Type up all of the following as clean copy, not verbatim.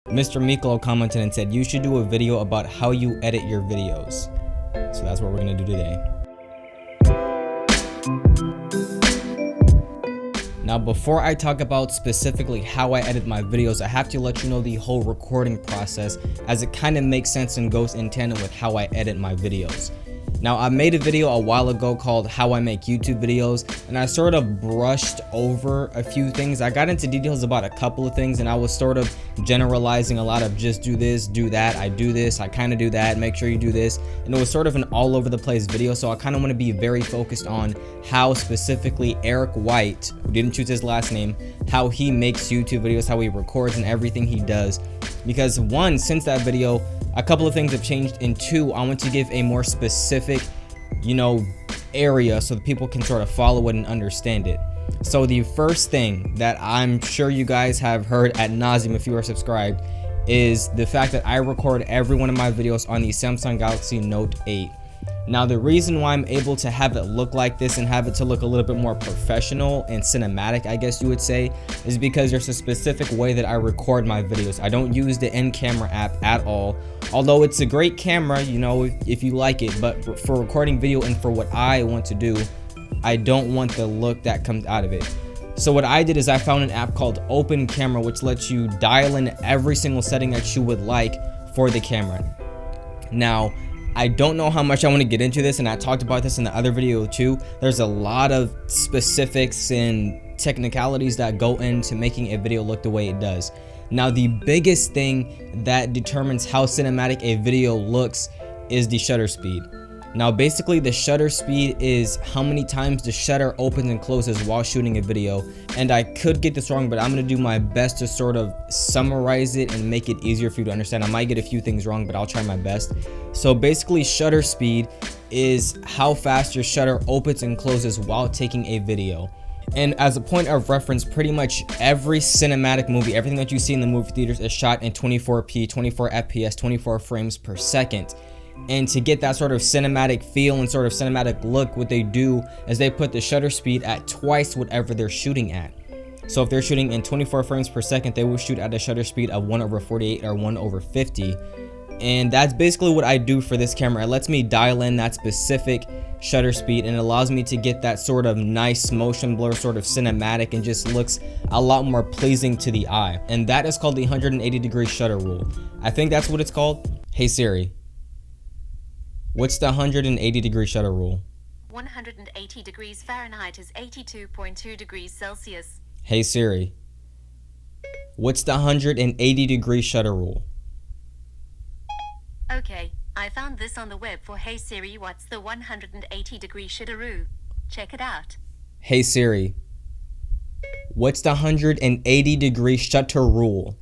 Mr. Miklo commented and said you should do a video about how you edit your videos. So that's what we're gonna do today. Now, before I talk about specifically how I edit my videos, I have to let you know the whole recording process, as it kind of makes sense and goes in tandem with how I edit my videos. Now, I made a video a while ago called How I Make YouTube Videos, and I sort of brushed over a few things. I got into details about a couple of things, and I was sort of generalizing a lot of just do this, do that, I do this, I kind of do that, make sure you do this. And it was sort of an all over the place video, so I kind of want to be very focused on how specifically Eric White, who didn't choose his last name, how he makes YouTube videos, how he records and everything he does. Because one, since that video, a couple of things have changed, and two, I want to give a more specific, area so that people can sort of follow it and understand it. So the first thing that I'm sure you guys have heard ad nauseum if you are subscribed is the fact that I record every one of my videos on the Samsung Galaxy Note 8. Now, the reason why I'm able to have it look like this and have it to look a little bit more professional and cinematic, I guess you would say, is because there's a specific way that I record my videos. I don't use the in-camera app at all, although it's a great camera, if you like it, but for recording video and for what I want to do, I don't want the look that comes out of it. So what I did is I found an app called Open Camera, which lets you dial in every single setting that you would like for the camera. Now, I don't know how much I want to get into this, and I talked about this in the other video too. There's a lot of specifics and technicalities that go into making a video look the way it does. Now, the biggest thing that determines how cinematic a video looks is the shutter speed. Now, basically, the shutter speed is how many times the shutter opens and closes while shooting a video. And I could get this wrong, but I'm going to do my best to sort of summarize it and make it easier for you to understand. I might get a few things wrong, but I'll try my best. So basically, shutter speed is how fast your shutter opens and closes while taking a video. And as a point of reference, pretty much every cinematic movie, everything that you see in the movie theaters is shot in 24p, 24 FPS, 24 frames per second. And to get that sort of cinematic feel and sort of cinematic look, what they do is they put the shutter speed at twice whatever they're shooting at. So if they're shooting in 24 frames per second, they will shoot at a shutter speed of 1/48 or 1/50. And that's basically what I do for this camera. It lets me dial in that specific shutter speed, and it allows me to get that sort of nice motion blur, sort of cinematic, and just looks a lot more pleasing to the eye. And that is called the 180-degree shutter rule. I think that's what it's called. Hey Siri, what's the 180-degree shutter rule? 180 degrees Fahrenheit is 82.2 degrees Celsius. Hey Siri, what's the 180-degree shutter rule? Okay, I found this on the web for Hey Siri, what's the 180-degree shutter rule? Check it out. Hey Siri, what's the 180-degree shutter rule?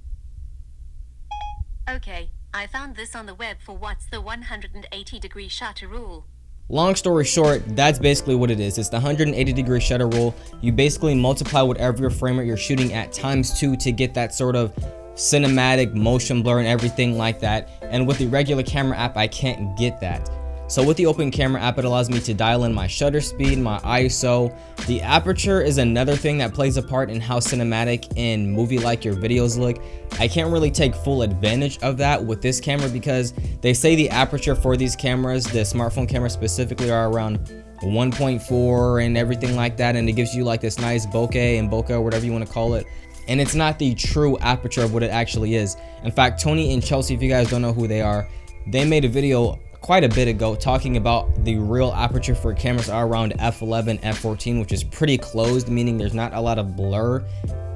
Okay, I found this on the web for what's the 180-degree shutter rule. Long story short, that's basically what it is. It's the 180-degree shutter rule. You basically multiply whatever your frame rate you're shooting at times 2 to get that sort of cinematic motion blur and everything like that. And with the regular camera app, I can't get that. So with the Open Camera app, it allows me to dial in my shutter speed, my ISO. The aperture is another thing that plays a part in how cinematic and movie-like your videos look. I can't really take full advantage of that with this camera because they say the aperture for these cameras, the smartphone cameras specifically, are around 1.4 and everything like that, and it gives you like this nice bokeh and bokeh, whatever you want to call it. And it's not the true aperture of what it actually is. In fact, Tony and Chelsea, if you guys don't know who they are, they made a video quite a bit ago talking about the real aperture for cameras are around f11, f14, which is pretty closed, meaning there's not a lot of blur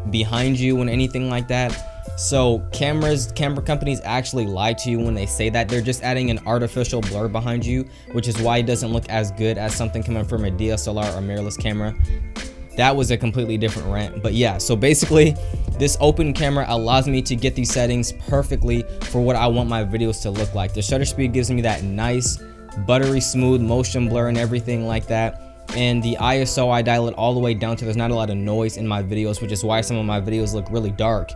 behind you and anything like that. So camera companies actually lie to you when they say that. They're just adding an artificial blur behind you, which is why it doesn't look as good as something coming from a DSLR or mirrorless camera. That was a completely different rant. But yeah, so basically this Open Camera allows me to get these settings perfectly for what I want my videos to look like. The shutter speed gives me that nice buttery smooth motion blur and everything like that. And the ISO, I dial it all the way down to there's not a lot of noise in my videos, which is why some of my videos look really dark.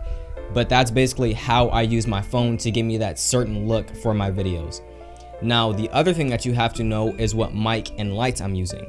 But that's basically how I use my phone to give me that certain look for my videos. Now, the other thing that you have to know is what mic and lights I'm using.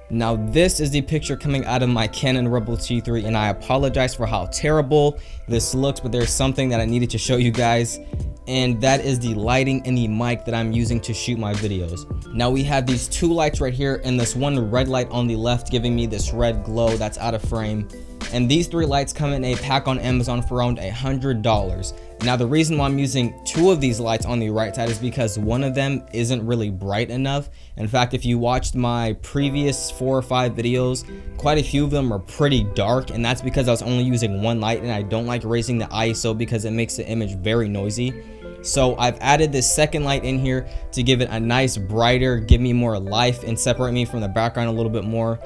Now this is the picture coming out of my Canon Rebel T3, and I apologize for how terrible this looks, but there's something that I needed to show you guys, and that is the lighting and the mic that I'm using to shoot my videos. Now we have these two lights right here and this one red light on the left giving me this red glow that's out of frame. And these three lights come in a pack on Amazon for around $100. Now the reason why I'm using two of these lights on the right side is because one of them isn't really bright enough. In fact, if you watched my previous 4 or 5 videos, quite a few of them are pretty dark, and that's because I was only using one light, and I don't like raising the ISO because it makes the image very noisy. So I've added this second light in here to give it a nice brighter, give me more life, and separate me from the background a little bit more.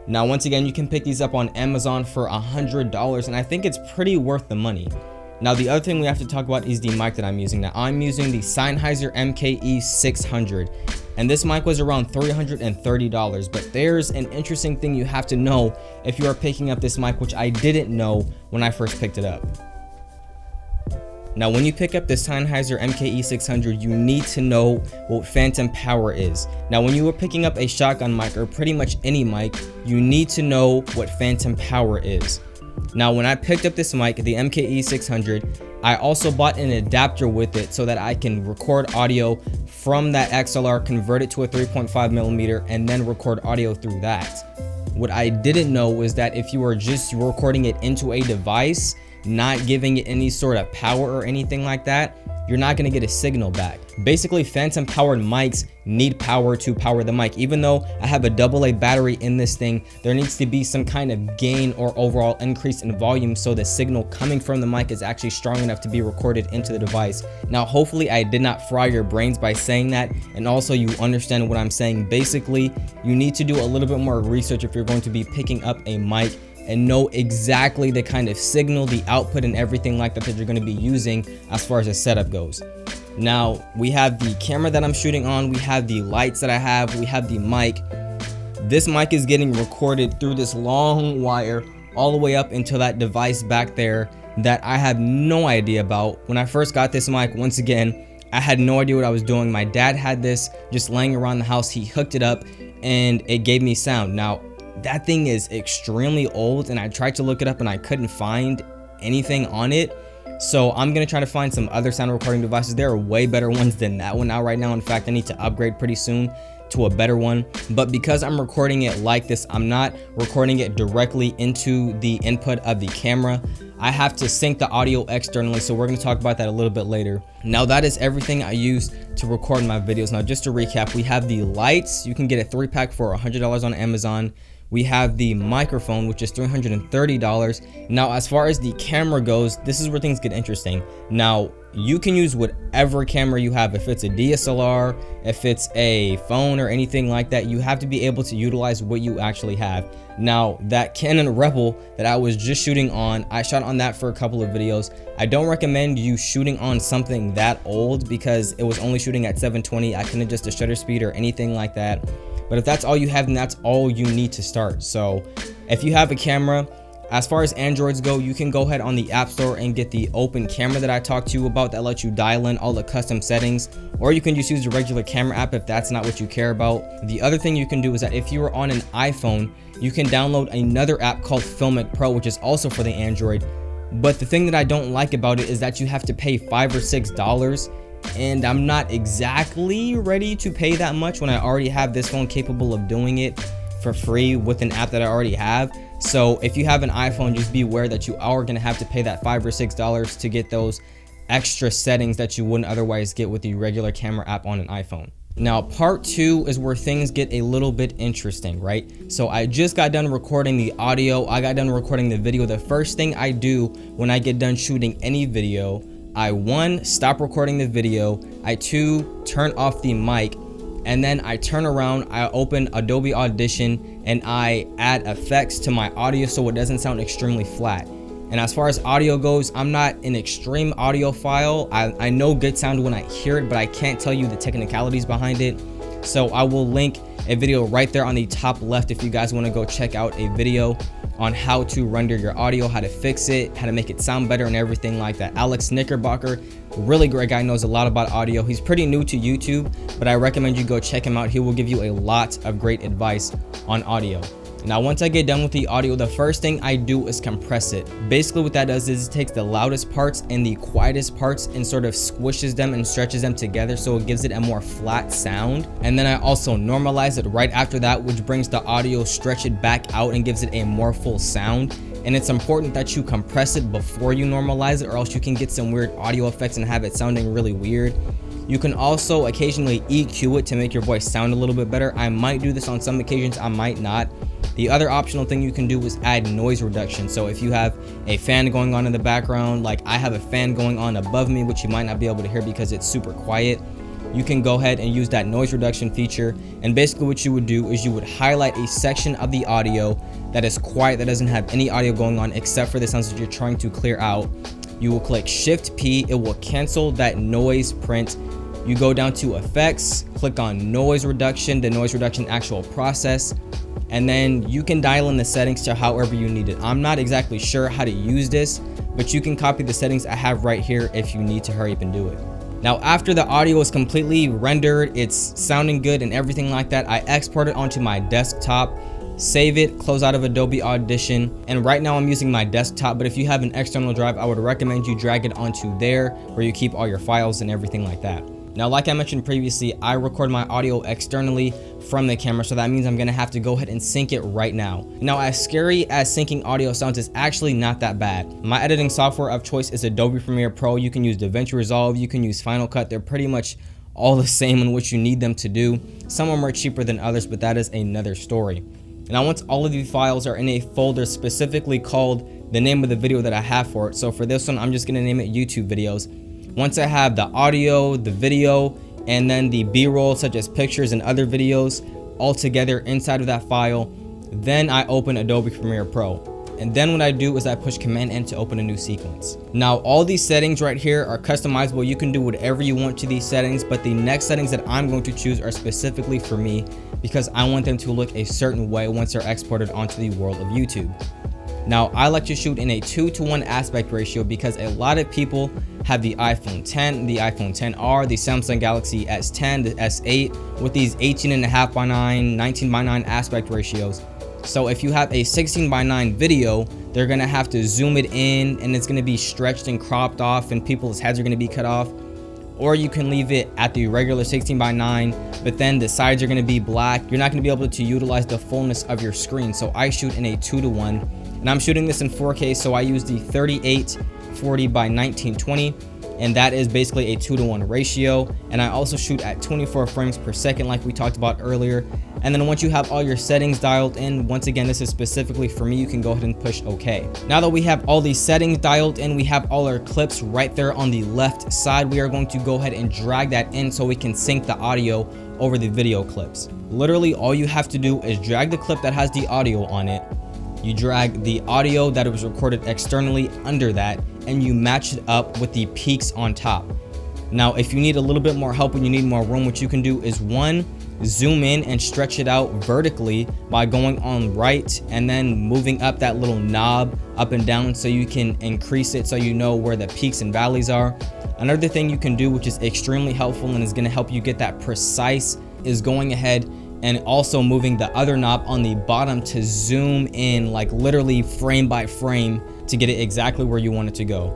Now once again, you can pick these up on Amazon for $100, and I think it's pretty worth the money. Now the other thing we have to talk about is the mic that I'm using. Now I'm using the Sennheiser MKE 600, and this mic was around $330, but there's an interesting thing you have to know if you are picking up this mic, which I didn't know when I first picked it up. Now when you pick up the Sennheiser MKE 600, you need to know what phantom power is. Now when you are picking up a shotgun mic or pretty much any mic, you need to know what phantom power is. Now when I picked up this mic, the MKE 600, I also bought an adapter with it so that I can record audio from that XLR, convert it to a 3.5mm, and then record audio through that. What I didn't know was that if you are just recording it into a device, not giving it any sort of power or anything like that, you're not going to get a signal back. Basically, phantom powered mics need power to power the mic. Even though I have a AA battery in this thing, there needs to be some kind of gain or overall increase in volume so the signal coming from the mic is actually strong enough to be recorded into the device. Now hopefully I did not fry your brains by saying that, and also you understand what I'm saying. Basically, you need to do a little bit more research if you're going to be picking up a mic and know exactly the kind of signal, the output, and everything like that you're going to be using as far as the setup goes. Now we have the camera that I'm shooting on, we have the lights that I have, we have the mic. This mic is getting recorded through this long wire all the way up into that device back there that I have no idea about. When I first got this mic, once again, I had no idea what I was doing. My dad had this just laying around the house. He hooked it up and it gave me sound. Now that thing is extremely old, and I tried to look it up and I couldn't find anything on it. So I'm gonna try to find some other sound recording devices. There are way better ones than that one out right now. In fact, I need to upgrade pretty soon to a better one. But because I'm recording it like this, I'm not recording it directly into the input of the camera. I have to sync the audio externally, so we're going to talk about that a little bit later. Now that is everything I use to record my videos. Now just to recap, we have the lights. You can get a 3-pack for $100 on Amazon. We have the microphone, which is $330. Now as far as the camera goes, this is where things get interesting. Now you can use whatever camera you have. If it's a DSLR, if it's a phone or anything like that, you have to be able to utilize what you actually have. Now that Canon Rebel that I was just shooting on, I shot on that for a couple of videos. I don't recommend you shooting on something that old because it was only shooting at 720. I couldn't adjust the shutter speed or anything like that. But if that's all you have, then that's all you need to start. So if you have a camera, as far as Androids go, you can go ahead on the App Store and get the open camera that I talked to you about that lets you dial in all the custom settings, or you can just use the regular camera app if that's not what you care about. The other thing you can do is that if you are on an iPhone, you can download another app called Filmic Pro, which is also for the Android. But the thing that I don't like about it is that you have to pay $5 or $6, and I'm not exactly ready to pay that much when I already have this phone capable of doing it for free with an app that I already have. So if you have an iPhone, just be aware that you are going to have to pay that $5 or $6 to get those extra settings that you wouldn't otherwise get with the regular camera app on an iPhone. Now part 2 is where things get a little bit interesting, right? So I just got done recording the audio, I got done recording the video. The first thing I do when I get done shooting any video, I 1, stop recording the video, I 2, turn off the mic, and then I turn around, I open Adobe Audition, and I add effects to my audio so it doesn't sound extremely flat. And as far as audio goes, I'm not an extreme audiophile. I know good sound when I hear it, but I can't tell you the technicalities behind it. So I will link a video right there on the top left if you guys want to go check out a video on how to render your audio, how to fix it, how to make it sound better and everything like that. Alex Knickerbocker, really great guy, knows a lot about audio. He's pretty new to YouTube, but I recommend you go check him out. He will give you a lot of great advice on audio. Now, once I get done with the audio, the first thing I do is compress it. Basically what that does is it takes the loudest parts and the quietest parts and sort of squishes them and stretches them together so it gives it a more flat sound. And then I also normalize it right after that, which brings the audio, stretch it back out and gives it a more full sound. And it's important that you compress it before you normalize it, or else you can get some weird audio effects and have it sounding really weird. You can also occasionally EQ it to make your voice sound a little bit better. I might do this on some occasions, I might not. The other optional thing you can do is add noise reduction. So if you have a fan going on in the background, like I have a fan going on above me, which you might not be able to hear because it's super quiet, you can go ahead and use that noise reduction feature. And basically what you would do is you would highlight a section of the audio that is quiet, that doesn't have any audio going on except for the sounds that you're trying to clear out. You will click Shift P, it will cancel that noise print. You go down to effects, click on noise reduction, the noise reduction actual process, and then you can dial in the settings to however you need it. I'm not exactly sure how to use this, but you can copy the settings I have right here if you need to hurry up and do it. Now, after the audio is completely rendered, it's sounding good and everything like that, I export it onto my desktop, save it, close out of Adobe Audition, and right now I'm using my desktop, but if you have an external drive, I would recommend you drag it onto there where you keep all your files and everything like that. Now, like I mentioned previously, I record my audio externally from the camera, so that means I'm gonna have to go ahead and sync it right now. Now, as scary as syncing audio sounds, it's actually not that bad. My editing software of choice is Adobe Premiere Pro. You can use DaVinci Resolve, you can use Final Cut. They're pretty much all the same in what you need them to do. Some of them are cheaper than others, but that is another story. Now, once all of these files are in a folder specifically called the name of the video that I have for it, so for this one, I'm just gonna name it YouTube videos. Once I have the audio, the video, and then the B-roll such as pictures and other videos all together inside of that file, then I open Adobe Premiere Pro. And then what I do is I push Command N to open a new sequence. Now, all these settings right here are customizable. You can do whatever you want to these settings, but the next settings that I'm going to choose are specifically for me because I want them to look a certain way once they're exported onto the world of YouTube. Now, I like to shoot in a 2:1 aspect ratio because a lot of people have the iPhone 10, the iPhone 10R, the Samsung Galaxy S10, the S8 with these 18.5:9, 19:9 aspect ratios. So if you have a 16:9 video, they're gonna have to zoom it in and it's gonna be stretched and cropped off and people's heads are gonna be cut off. Or you can leave it at the regular 16:9, but then the sides are gonna be black. You're not gonna be able to utilize the fullness of your screen. So I shoot in a 2:1. And I'm shooting this in 4K, so I use the 3840 by 1920, and that is basically a 2:1 ratio. And I also shoot at 24 frames per second like we talked about earlier. And then once you have all your settings dialed in, once again, this is specifically for me, you can go ahead and push OK. Now that we have all these settings dialed in, we have all our clips right there on the left side. We are going to go ahead and drag that in so we can sync the audio over the video clips. Literally, all you have to do is drag the clip that has the audio on it. You drag the audio that was recorded externally under that, and you match it up with the peaks on top. Now, if you need a little bit more help and you need more room, what you can do is one, zoom in and stretch it out vertically by going on right and then moving up that little knob up and down so you can increase it so you know where the peaks and valleys are. Another thing you can do, which is extremely helpful and is going to help you get that precise, is going ahead and also moving the other knob on the bottom to zoom in like literally frame by frame to get it exactly where you want it to go.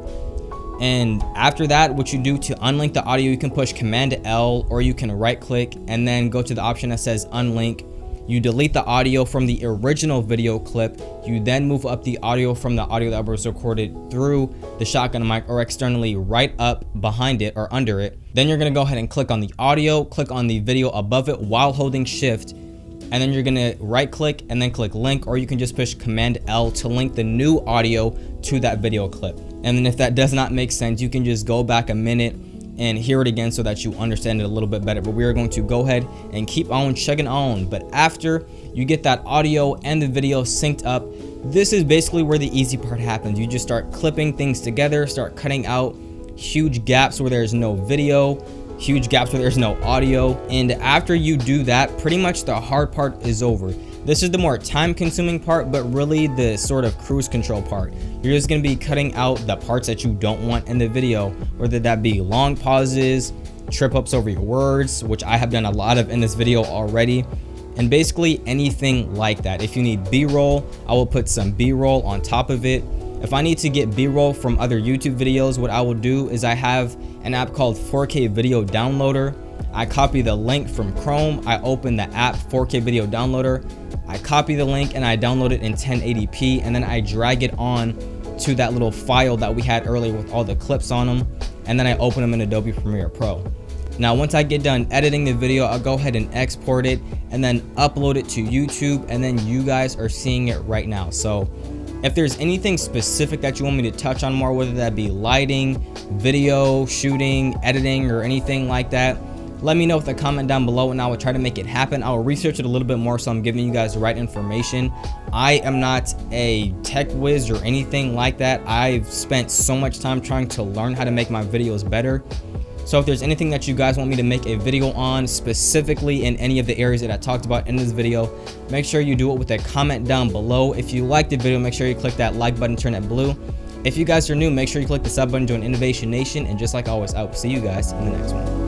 And after that, what you do to unlink the audio, you can push Command L or you can right click and then go to the option that says unlink. You delete the audio from the original video clip. You then move up the audio from the audio that was recorded through the shotgun mic or externally right up behind it or under it. Then you're gonna go ahead and click on the audio, click on the video above it while holding shift, and then you're gonna right click and then click link, or you can just push Command L to link the new audio to that video clip. And then if that does not make sense, you can just go back a minute and hear it again so that you understand it a little bit better. But we are going to go ahead and keep on chugging on. But after you get that audio and the video synced up, this is basically where the easy part happens. You just start clipping things together, start cutting out huge gaps where there's no video, huge gaps where there's no audio. And after you do that, pretty much the hard part is over. This is the more time consuming part, but really the sort of cruise control part. You're just going to be cutting out the parts that you don't want in the video, whether that be long pauses, trip ups over your words, which I have done a lot of in this video already, and basically anything like that. If you need B-roll, I will put some B-roll on top of it. If I need to get B-roll from other YouTube videos, what I will do is I have an app called 4K Video Downloader. I copy the link from Chrome, I open the app 4K Video Downloader, I copy the link and I download it in 1080p, and then I drag it on to that little file that we had earlier with all the clips on them, and then I open them in Adobe Premiere Pro. Now once I get done editing the video, I'll go ahead and export it and then upload it to YouTube, and then you guys are seeing it right now. So if there's anything specific that you want me to touch on more, whether that be lighting, video, shooting, editing, or anything like that, let me know with a comment down below and I will try to make it happen. I will research it a little bit more so I'm giving you guys the right information. I am not a tech whiz or anything like that. I've spent so much time trying to learn how to make my videos better. So if there's anything that you guys want me to make a video on specifically in any of the areas that I talked about in this video, make sure you do it with a comment down below. If you liked the video, make sure you click that like button, turn it blue. If you guys are new, make sure you click the sub button, join Innovation Nation, and just like always, I will see you guys in the next one.